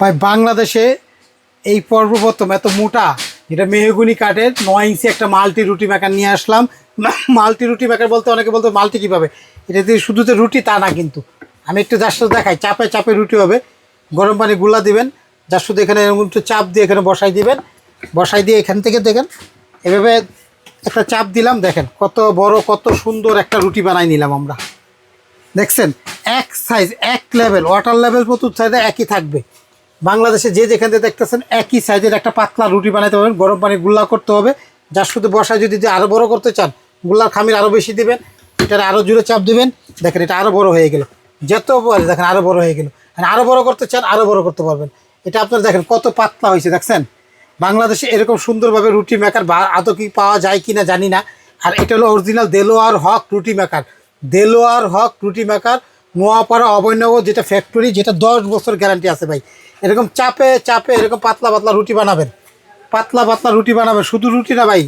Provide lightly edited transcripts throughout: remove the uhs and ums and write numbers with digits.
ভাই বাংলাদেশে এই সর্বপ্রথম এত মোটা যেটা মেহগুনি কাঠের 9 ইঞ্চি একটা মাল্টি রুটি মেকার নিয়ে আসলাম। মাল্টি রুটি মেকার বলতে অনেকে বলতে মাল্টি কীভাবে, এটা দিয়ে শুধু যে রুটি তা না, কিন্তু আমি একটু যার সাথে দেখাই। চাপে চাপে রুটি হবে, গরম পানি গুলা দিবেন, যার শুধু এখানে এরকম একটু চাপ দিয়ে এখানে বসাই দিবেন। বসাই দিয়ে এখান থেকে দেখেন এভাবে একটা চাপ দিলাম, দেখেন কত বড় কত সুন্দর একটা রুটি বানাই নিলাম আমরা। দেখছেন এক সাইজ এক লেভেল, ওয়াটার লেভেল প্রচুর সাইজে একই থাকবে। বাংলাদেশে যে যেখান থেকে দেখতেছেন একই সাইজের একটা পাতলা রুটি বানাইতে পারবেন। গরম পানি গুল্লা করতে হবে, যার শুধু বসায় যদি আরও বড় করতে চান গুল্লার খামির আরও বেশি দিবেন, এটার আরও জুড়ে চাপ দিবেন। দেখেন এটা আরও বড় হয়ে গেল, যত বড় দেখেন আরও বড় হয়ে গেল। আরও বড় করতে চান আরও বড় করতে পারবেন। এটা আপনার দেখেন কত পাতলা হয়েছে, দেখছেন। বাংলাদেশে এরকম সুন্দরভাবে রুটি মেকার আদৌ কি পাওয়া যায় কি না জানি না। আর এটা হলো অরিজিনাল দেলোয়ার হক রুটি মেকার। দেলোয়ার হক রুটি মেকার, নোয়াপাড়া অভয়নগর, যেটা ফ্যাক্টরি, যেটা 10 বছর গ্যারান্টি আছে ভাই। এরকম চাপে চাপে এরকম পাতলা পাতলা রুটি বানাবেন, পাতলা পাতলা রুটি বানাবেন। শুধু রুটি না ভাই,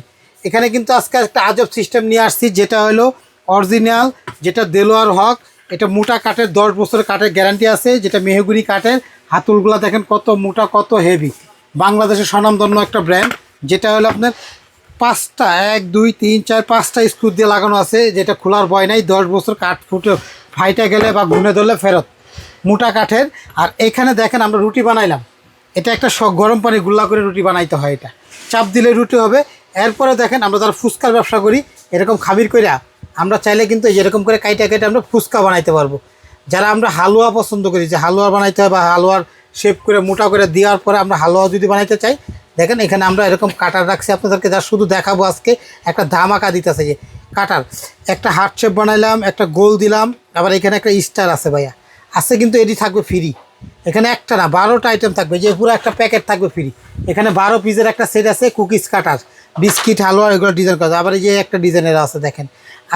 এখানে কিন্তু আজকে একটা আজব সিস্টেম নিয়ে আসছি, যেটা হলো অরিজিনাল, যেটা দেলোয়ার হক। এটা মোটা কাঠের 10 বছরের কাঠের গ্যারান্টি আছে, যেটা মেহগুনি কাঠের। হাতুলগুলো দেখেন কত মোটা কত হেভি। বাংলাদেশের স্বনামধন্য একটা ব্র্যান্ড, যেটা হলো আপনার 5টা 1 2 3 4 5টা স্ক্রু দিয়ে লাগানো আছে, যেটা খোলার ভয় নাই। 10 বছর কাঠ ফুটে ফাইটা গেলে বা ঘুনে ধরলে ফেরত, মোটা কাঠের। আর এখানে দেখেন আমরা রুটি বানাইলাম, এটা একটা গরম পানি গুল্লা করে রুটি বানাইতে হয়, এটা চাপ দিলে রুটি হবে। এরপরে দেখেন আমরা যারা ফুচকার ব্যবসা করি, এরকম খাবির কইরা আমরা চাইলে কিন্তু এরকম করে কাইটা কেটে আমরা ফুচকা বানাইতে পারবো। যারা আমরা হালুয়া পছন্দ করি, যে হালুয়া বানাইতে হয় বা হালুয়ার শেপ করে মোটা করে দেওয়ার পরে আমরা হালুয়া যদি বানাইতে চাই, দেখেন এখানে আমরা এরকম কাটার রাখছি আপনাদেরকে, যা শুধু দেখাবো আজকে। একটা ধামাকা দিতেছে যে কাটার, একটা হার্ট শেপ বানাইলাম, একটা গোল দিলাম, আবার এখানে একটা স্টার আছে ভাইয়া, আছে কিন্তু এটি থাকবে ফ্রি। এখানে একটা না 12টা আইটেম থাকবে, যে পুরো একটা প্যাকেট থাকবে ফ্রি। এখানে 12 পিসের একটা সেট আছে, কুকিজ কাটার, বিস্কিট হালুয়া এগুলো ডিজাইন করা। আবার এই যে একটা ডিজাইনের আছে দেখেন।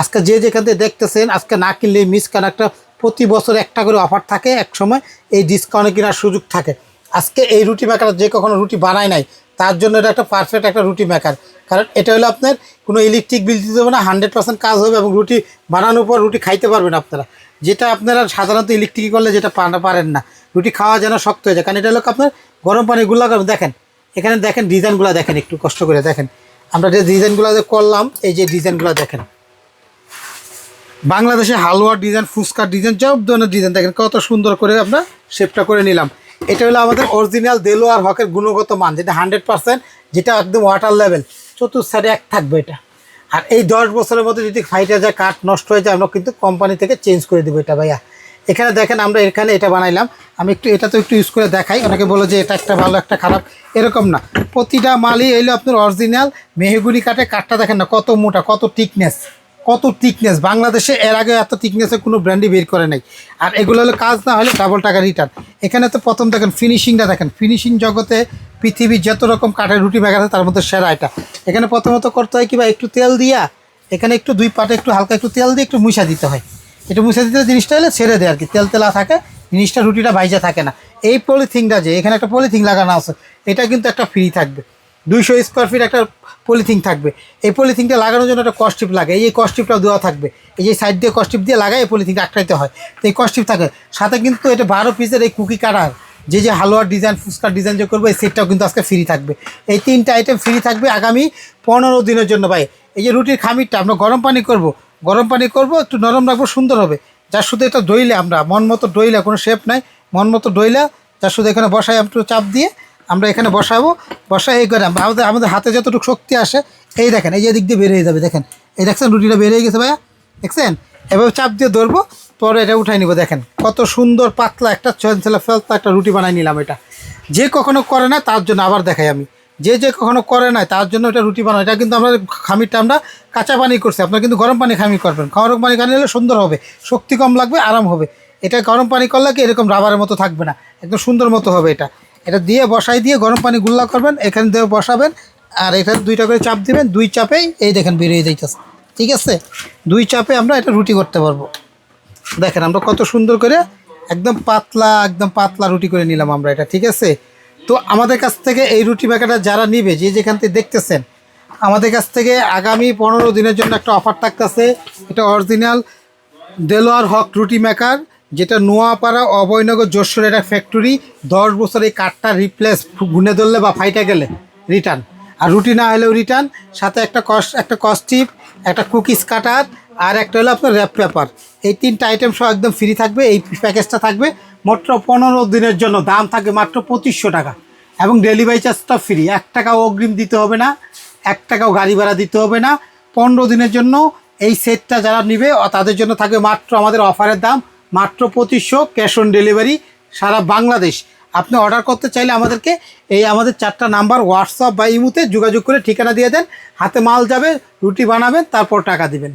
আজকে যে যেখান থেকে দেখতেছেন, আজকে না কিনলে মিস, কারণ একটা প্রতি বছর একটা করে অফার থাকে, এক সময় এই ডিসকাউন্টে কেনার সুযোগ থাকে। আজকে এই রুটি মেকার যে কখনো রুটি বানায় নাই, তার জন্য এটা একটা পারফেক্ট একটা রুটি মেকার। কারণ এটা হলো আপনার কোনো ইলেকট্রিক বিল দিতে হবে না, 100% কাজ হবে, এবং রুটি বানানোর পর রুটি খাইতে পারবেন আপনারা, যেটা আপনারা সাধারণত ইলেকট্রিক করলে যেটা পারেন না। রুটি খাওয়া যেন শক্ত হয়ে যায়, কারণ এটা হলো আপনার গরম পানি গুলা করবেন। দেখেন এখানে দেখেন ডিজাইনগুলো দেখেন, একটু কষ্ট করে দেখেন। আমরা যে ডিজাইনগুলো যে করলাম, এই যে ডিজাইনগুলো দেখেন, বাংলাদেশে হালুয়ার ডিজাইন, ফুচকার ডিজাইন, সব ধরনের ডিজাইন দেখেন কত সুন্দর করে আমরা শেপটা করে নিলাম। এটা হলো আমাদের অরিজিনাল দেলোয়ার হকের গুণগত মান, যেটা 100%, যেটা একদম ওয়াটার লেভেল, চতুর্থ সাইডে এক থাকবে এটা। আর এই 10 বছরের মধ্যে যদি ফাইটে যায়, কাঠ নষ্ট হয়ে যায়, আমরা কিন্তু কোম্পানি থেকে চেঞ্জ করে দেবো এটা ভাইয়া। এখানে দেখেন আমরা এখানে এটা বানাইলাম, আমি একটু এটা তো একটু ইউজ করে দেখাই। অনেকে বলে যে এটা একটা ভালো একটা খারাপ, এরকম না। প্রতিটা মালই এলো আপনার অরিজিনাল মেহগুনি কাঠে। কাঠটা দেখেন না কত মোটা, কত টিকনেস, কত টিকনেস। বাংলাদেশে এর আগে এত টিকনেসের কোনো ব্র্যান্ডই বের করে নাই। আর এগুলো হলো কাজ না হলে ডাবল টাকা রিটার্ন। এখানে তো প্রথম দেখেন ফিনিশিংটা দেখেন, ফিনিশিং জগতে পৃথিবীর যত রকম কাঠের রুটি মেকার আছে, তার মধ্যে সেরা এটা। এখানে প্রথমত করতে হয় কি ভাই, একটু তেল দিয়া এখানে একটু 2 পাটে একটু হালকা একটু তেল দিয়ে একটু মুছা দিতে হয়। একটু মুছে দিতে জিনিসটা হলে ছেড়ে দেয় আর কি, তেল তেলা থাকে জিনিসটা, রুটিটা ভাইজা থাকে না। এই পলিথিনটা যে এখানে একটা পলিথিন লাগানো আছে, এটা কিন্তু একটা ফ্রি থাকবে। 200 স্কোয়ার ফিট একটা পলিথিন থাকবে। এই পলিথিনটা লাগানোর জন্য একটা কস্টিপ লাগে, এই কস্টিপটাও দেওয়া থাকবে। এই যে সাইড দিয়ে কস্টিপ দিয়ে লাগায় এই পলিথিনটা আটকাইতে হয়, তো এই কস্টিপ থাকে সাথে। কিন্তু এটা 12 পিসের এই কুকি কাটার, যে হালুয়ার ডিজাইন ফুচকার ডিজাইন যে করবো, এই সেটটাও কিন্তু আজকে ফ্রি থাকবে। এই 3টা আইটেম ফ্রি থাকবে আগামী 15 দিনের জন্য ভাই। এই যে রুটির খামিরটা আমরা গরম পানি করব, গরম পানি করবো, একটু নরম রাখবো, সুন্দর হবে। যার শুধু এটা দইলে আমরা মন মতো দইলে, কোনো শেপ নাই, মন মতো দইলে যার শুধু এখানে বসাই একটু চাপ দিয়ে আমরা এখানে বসাবো। বসাই এই করে আমাদের হাতে যতটুকু শক্তি আসে, এই দেখেন এই যে দিক দিয়ে বেরিয়ে যাবে, দেখেন এই দেখছেন রুটিটা বেরিয়ে গেছে ভাইয়া, দেখছেন। এভাবে চাপ দিয়ে ধরবো, পরে এটা উঠাই নিব। দেখেন কত সুন্দর পাতলা একটা চঞ্চলা ফেলতা একটা রুটি বানাই নিলাম। এটা যে কখনো করে না তার জন্য আবার দেখাই আমি, যে কখনো করে না তার জন্য এটা রুটি বানাই। এটা কিন্তু আমরা খামিরটা আমরা কাঁচা পানি করছি, আপনারা কিন্তু গরম পানি খামির করবেন। গরম পানি খানিলে সুন্দর হবে, শক্তি কম লাগবে, আরাম হবে। এটা গরম পানি করলে কি এরকম রাবারের মতো থাকবে না, একদম সুন্দর মতো হবে। এটা দিয়ে বসাই দিয়ে গরম পানি গুল্লা করবেন, এখানে দিয়ে বসাবেন, আর এখানে 2টা করে চাপ দিবেন। 2 চাপেই এই দেখেন বেরিয়ে যাইতেছে, ঠিক আছে। 2 চাপে আমরা এটা রুটি করতে পারবো। দেখেন আমরা কত সুন্দর করে একদম পাতলা রুটি করে নিলাম আমরা এটা, ঠিক আছে। তো আমাদের কাছ থেকে এই রুটি মেকারটা যারা নিবে, যে যেখান থেকে দেখতেছেন, আমাদের কাছ থেকে আগামী 15 দিনের জন্য একটা অফার থাকতেছে। এটা অরিজিনাল দেলোয়ার হক রুটি মেকার, যেটা নোয়াপাড়া অভয়নগর যশোর একটা ফ্যাক্টরি। 10 বছর এই কাঠটা রিপ্লেস, গুনে ধরলে বা ফাইটা গেলে রিটার্ন, আর রুটি না হলেও রিটার্ন। সাথে একটা কস্টিপ, একটা কুকিজ কাটার, আর একটা হলো আপনার র্যাপ পেপার। এই 3টা আইটেম সব একদম ফ্রি থাকবে। এই প্যাকেজটা থাকবে মাত্র 15 দিনের জন্য, দাম থাকবে মাত্র 2500 টাকা, এবং ডেলিভারি চার্জটা ফ্রি। 1 টাকাও অগ্রিম দিতে হবে না, 1 টাকাও গাড়ি ভাড়া দিতে হবে না। 15 দিনের জন্য এই সেটটা যারা নেবে তাদের জন্য থাকবে মাত্র আমাদের অফারের দাম মাত্র 2500, ক্যাশ অন ডেলিভারি সারা বাংলাদেশ। আপনি অর্ডার করতে চাইলে আমাদেরকে আমাদের 4টা নাম্বার হোয়াটসঅ্যাপ বা ইমুতে যোগাযোগ করে ঠিকানা দিয়ে দেন, হাতে মাল যাবে, রুটি বানাবেন, তারপর টাকা দিবেন।